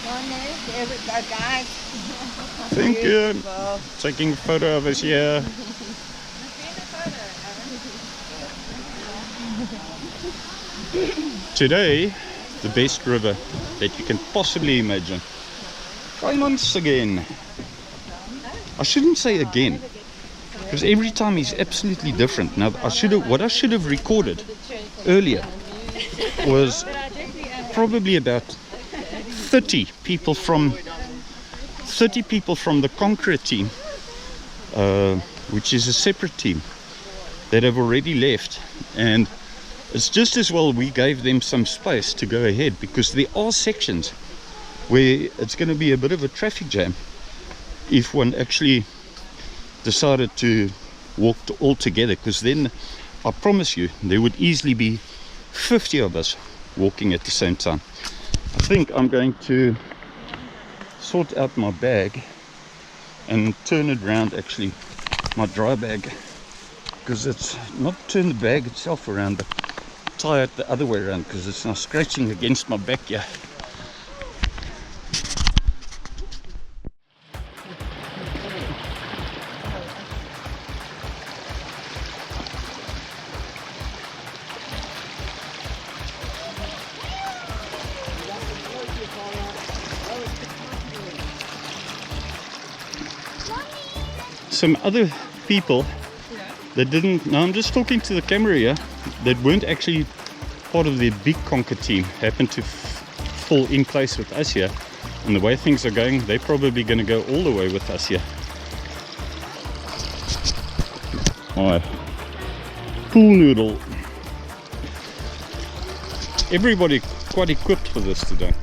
Guys. Thank you. Taking a photo of us here. Today, the best river that you can possibly imagine. Kaaimans again. I shouldn't say again, because every time is absolutely different. Now, what I should have recorded earlier was probably about 30 people from the Conqueror team, which is a separate team that have already left, and it's just as well we gave them some space to go ahead, because there are sections where it's going to be a bit of a traffic jam if one actually decided to walk all together, because then I promise you there would easily be 50 of us walking at the same time. I think I'm going to sort out my bag and turn it around, actually my dry bag, because it's not turn the bag itself around, but tie it the other way around, because it's now scratching against my back here. Some other people that didn't, now I'm just talking to the camera here, that weren't actually part of the big Conquer team, happened to fall in place with us here, and the way things are going, they're probably going to go all the way with us here. My pool noodle. Everybody quite equipped for this today.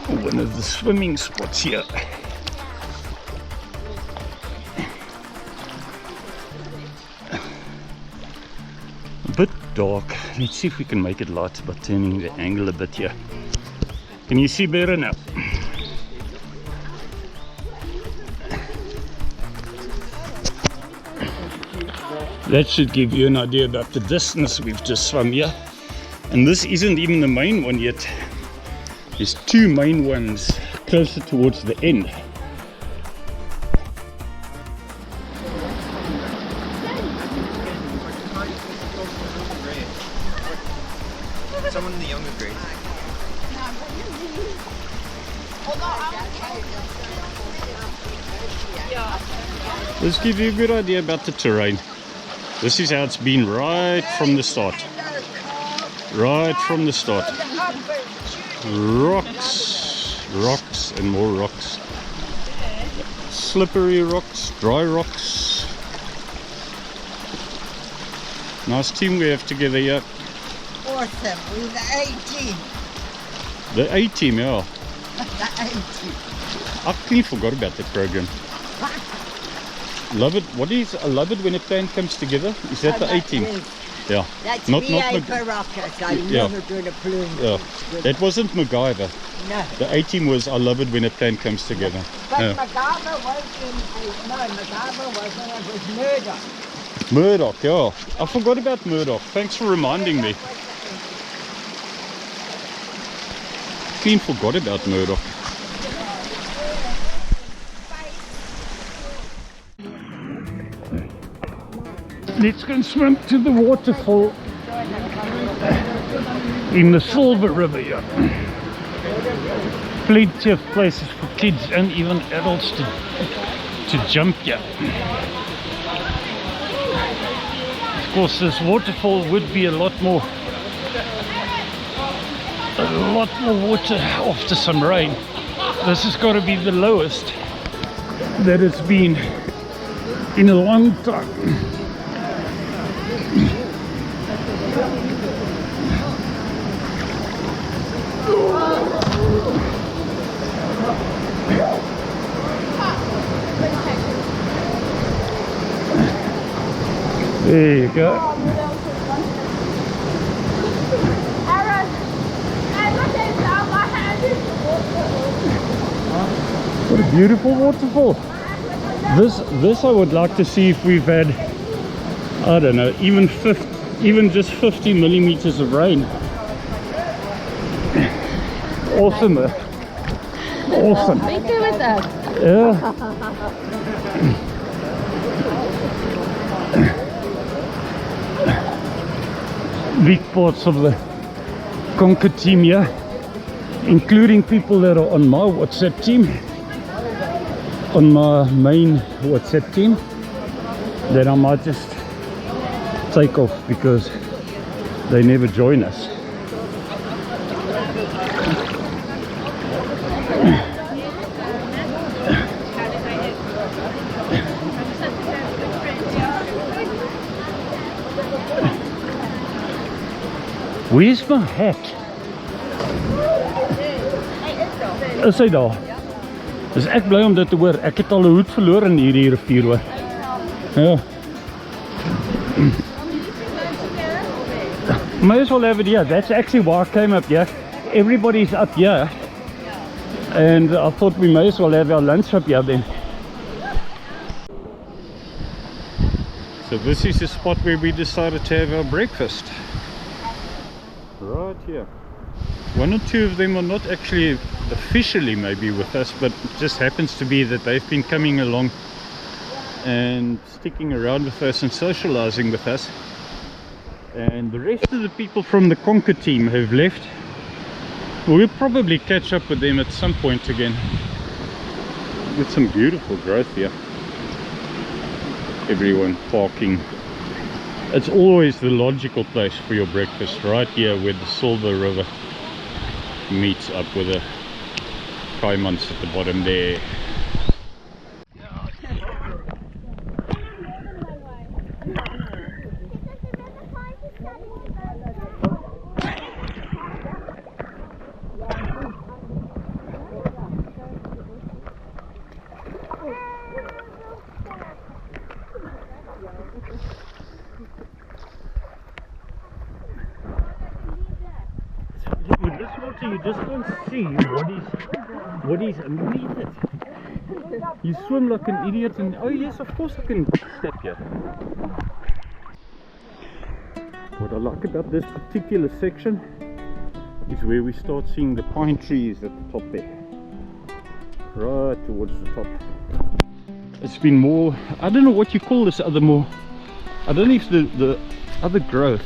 One of the swimming spots here. A bit dark. Let's see if we can make it light by turning the angle a bit here. Can you see better now? That should give you an idea about the distance we've just swum here. And this isn't even the main one yet. There's two main ones closer towards the end. Someone in the younger grade. This gives you a good idea about the terrain. This is how it's been right from the start. Right from the start. Rocks, rocks and more rocks. Slippery rocks, dry rocks. Nice team we have together here. Awesome, we're the A-team. The A-team, yeah. The A-team. I clearly forgot about that program. Love it. What is I love it when a plan comes together? Is that the A-team? Yeah. That's not Barocas. I never doing a plume. Yeah. That wasn't MacGyver. No. The A-team was I love it when a plan comes together. But Yeah. MacGyver was Murdoch. Murdoch, yeah. I forgot about Murdoch. Thanks for reminding me. Clean forgot about Murdoch. Let's go and swim to the waterfall in the Silver River here. Plenty of places for kids and even adults to jump here. Of course, this waterfall would be a lot more water after some rain. This has got to be the lowest that it's been in a long time. There you go. What a beautiful waterfall. This I would like to see if we've had, I don't know, even just 50 millimeters of rain. Awesome. Awesome. Me too with that. Yeah. Big parts of the Conquer team here, including people that are on my WhatsApp team, on my main WhatsApp team, that I might just take off because they never join us. Where's my hat? Is hy daar? Dis ek bly om dit te hoor. Ek het al 'n hoed verloor in hierdie rivier hoor. Ja. May as well have it here. That's actually why I came up here. Everybody's up here. And I thought we may as well have our lunch up here then. So this is the spot where we decided to have our breakfast. Right here. One or two of them are not actually officially maybe with us, but it just happens to be that they've been coming along and sticking around with us and socializing with us. And the rest of the people from the Conquer team have left. We'll probably catch up with them at some point again. With some beautiful growth here. Everyone parking. It's always the logical place for your breakfast, right here where the Silver River meets up with the Kaaimans at the bottom there. With this water you just can't see what is underneath it. You swim like an idiot and oh yes, of course I can step here. What I like about this particular section is where we start seeing the pine trees at the top there. Right towards the top. It's been more, I don't know what you call this other more, I don't know if the other growth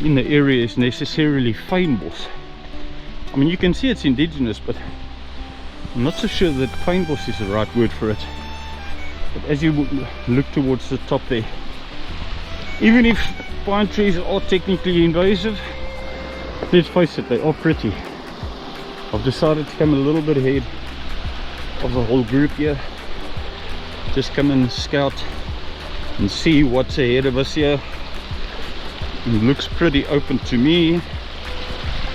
in the area is necessarily fynbos. I mean, you can see it's indigenous, but I'm not so sure that fynbos is the right word for it. But as you look towards the top there, even if pine trees are technically invasive, let's face it, they are pretty. I've decided to come a little bit ahead of the whole group here. Just come and scout and see what's ahead of us here. It looks pretty open to me,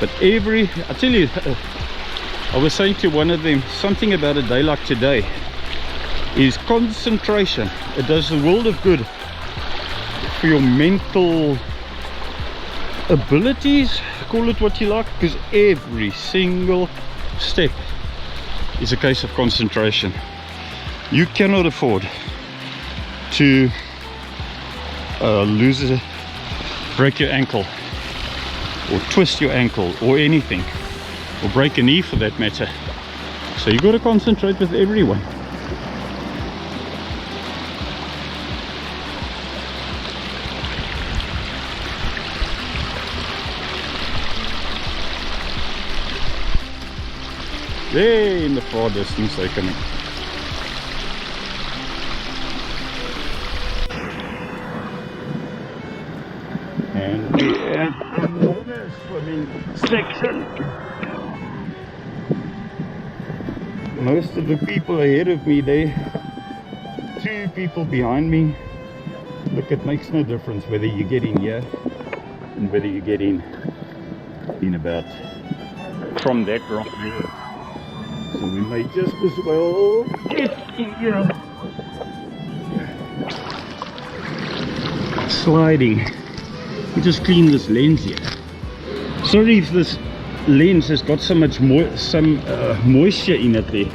but I tell you, I was saying to one of them, something about a day like today is concentration. It does the world of good for your mental abilities, call it what you like, because every single step is a case of concentration. You cannot afford to break your ankle or twist your ankle or anything, or break a knee for that matter. So you got to concentrate with everyone. There in the far distance they're coming. And we have another swimming section. Most of the people ahead of me there, two people behind me. Look, it makes no difference whether you get in here and whether you get in about from that rock there. So we may just as well get in here. Sliding. We just clean this lens here. Sorry if this lens has got so much moisture in it there.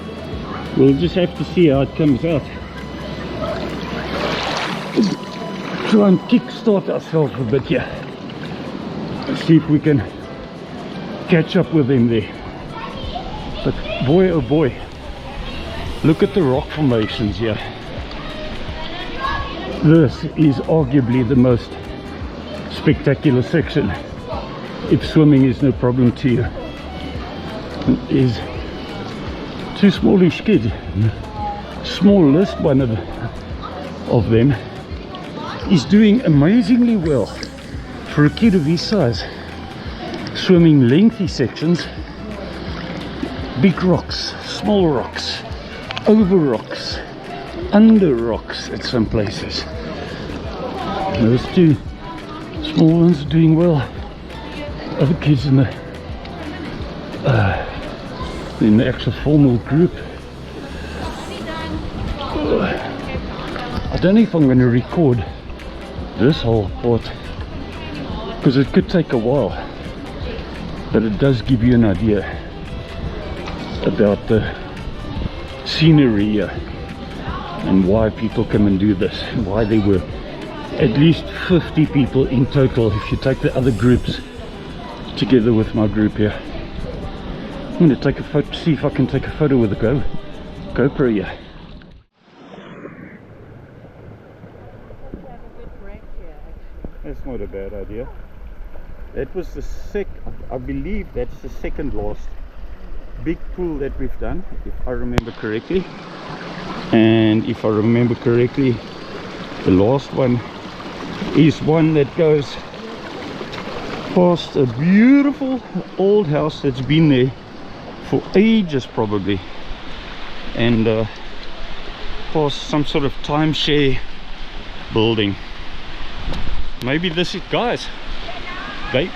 We'll just have to see how it comes out. Try and kickstart ourselves a bit here. See if we can catch up with them there. But boy oh boy, look at the rock formations here. This is arguably the most spectacular section, if swimming is no problem to you. Is two smallish kids, smallest one of them is doing amazingly well for a kid of his size, swimming lengthy sections, big rocks, small rocks, over rocks, under rocks at some places. Those two small ones are doing well. Other kids in the actual formal group. I don't know if I'm going to record this whole part because it could take a while, but it does give you an idea about the scenery here and why people come and do this, why there were at least 50 people in total if you take the other groups together with my group here. I'm going to take a photo, see if I can take a photo with the GoPro here. That's not a bad idea. That was the I believe that's the second last big pool that we've done, if I remember correctly. And if I remember correctly, the last one is one that goes past a beautiful old house that's been there for ages probably, and past some sort of timeshare building. Maybe this is, guys, they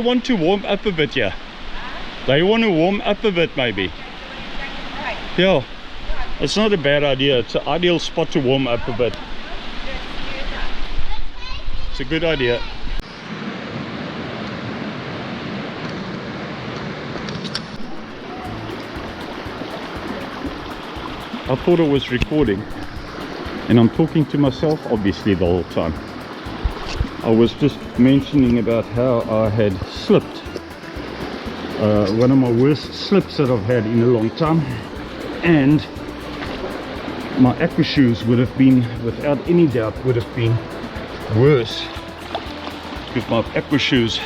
want to warm up a bit here. They want to warm up a bit maybe. Yeah, it's not a bad idea. It's an ideal spot to warm up a bit. It's a good idea. I thought I was recording, and I'm talking to myself obviously the whole time. I was just mentioning about how I had slipped. One of my worst slips that I've had in a long time, and my aqua shoes would have been, without any doubt, would have been worse, because my aqua shoes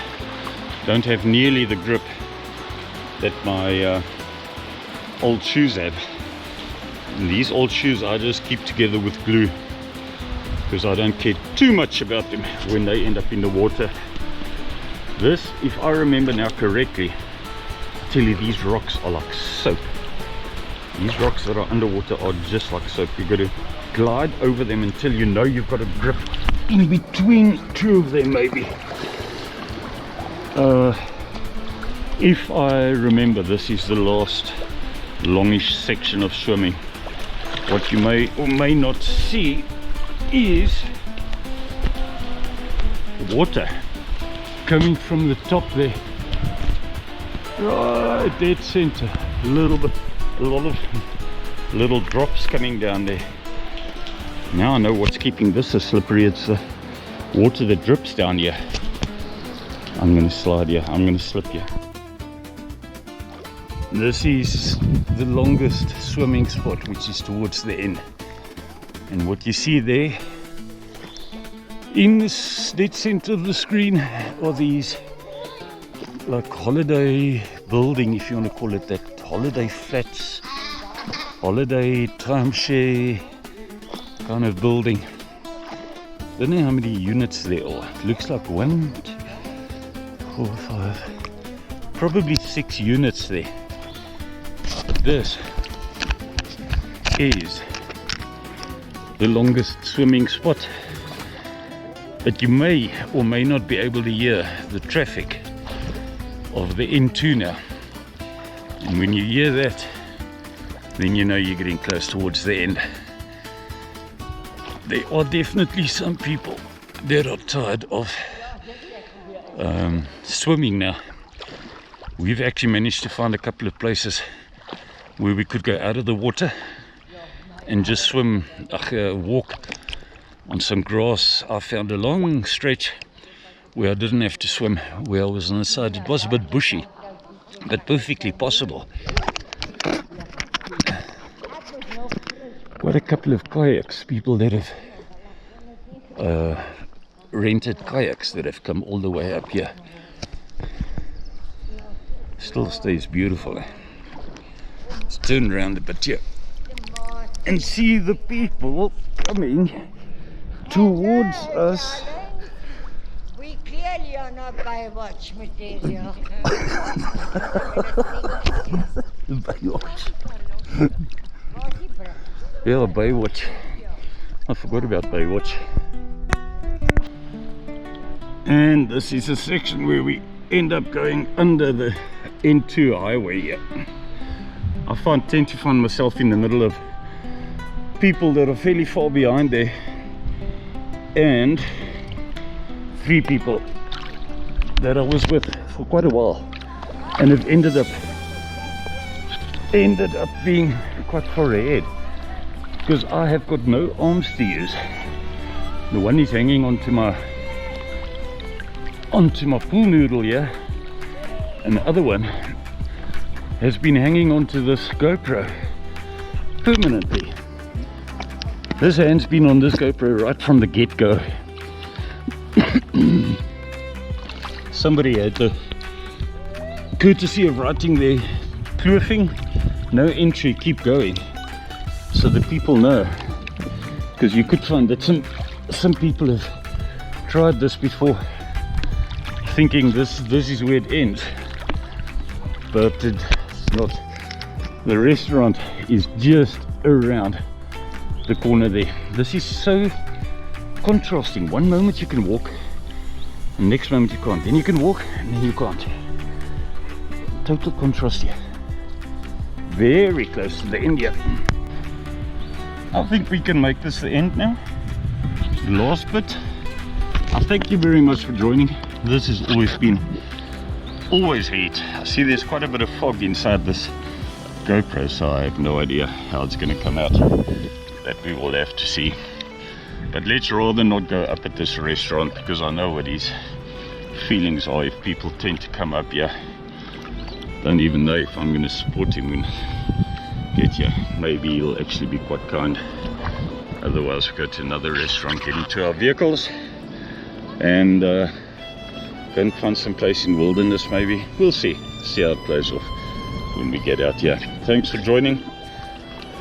don't have nearly the grip that my old shoes had. And these old shoes I just keep together with glue, because I don't care too much about them when they end up in the water. This, if I remember now correctly, I tell you, these rocks are like soap. These rocks that are underwater are just like soap. You've got to glide over them until you know you've got a grip in between two of them maybe. If I remember, this is the last longish section of swimming. What you may or may not see is water coming from the top there, right dead center. A lot of little drops coming down there. Now I know what's keeping this so slippery. It's the water that drips down here. I'm going to slide here. I'm going to slip here. This is the longest swimming spot, which is towards the end. And what you see there in this dead center of the screen are these like holiday building, if you want to call it that, holiday flats, holiday timeshare kind of building. Don't know how many units there are. It looks like 1, 2, 4, 5, probably 6 units there. But this is the longest swimming spot. But you may or may not be able to hear the traffic of the N2 now. And when you hear that, then you know you're getting close towards the end. There are definitely some people that are tired of swimming now. We've actually managed to find a couple of places where we could go out of the water and just swim, walk on some grass. I found a long stretch where I didn't have to swim, where I was on the side. It was a bit bushy, but perfectly possible. Quite a couple of kayaks, people that have rented kayaks that have come all the way up here. Still stays beautiful. Let's turn around a bit here and see the people coming towards us. We clearly are not Baywatch material. Baywatch. Yeah, Baywatch. I forgot about Baywatch. And this is a section where we end up going under the N2 highway here. I tend to find myself in the middle of people that are fairly far behind there, and 3 people that I was with for quite a while and have ended up being quite far ahead, because I have got no arms to use. The one is hanging onto my pool noodle here, and the other one has been hanging onto this GoPro permanently. This hand's been on this GoPro right from the get-go. Somebody had the courtesy of writing their proofing, no entry, keep going, so that people know, because you could find that some people have tried this before, thinking this is where it ends, but it's not. The restaurant is just around the corner there. This is so contrasting. One moment you can walk, and next moment you can't. Then you can walk, and then you can't. Total contrast here. Very close to the end here. I think we can make this the end now. The last bit. I thank you very much for joining. This has always heat. I see there's quite a bit of fog inside this GoPro, so I have no idea how it's going to come out. That we will have to see. But let's rather not go up at this restaurant, because I know what his feelings are if people tend to come up here. Don't even know if I'm going to support him when get here. Maybe he'll actually be quite kind. Otherwise we'll go to another restaurant, get into our vehicles, and go and find some place in wilderness maybe. We'll see how it plays off when we get out here. Thanks for joining.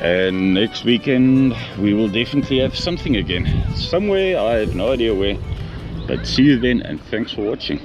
And next weekend we will definitely have something again. Somewhere, I have no idea where. But see you then, and thanks for watching.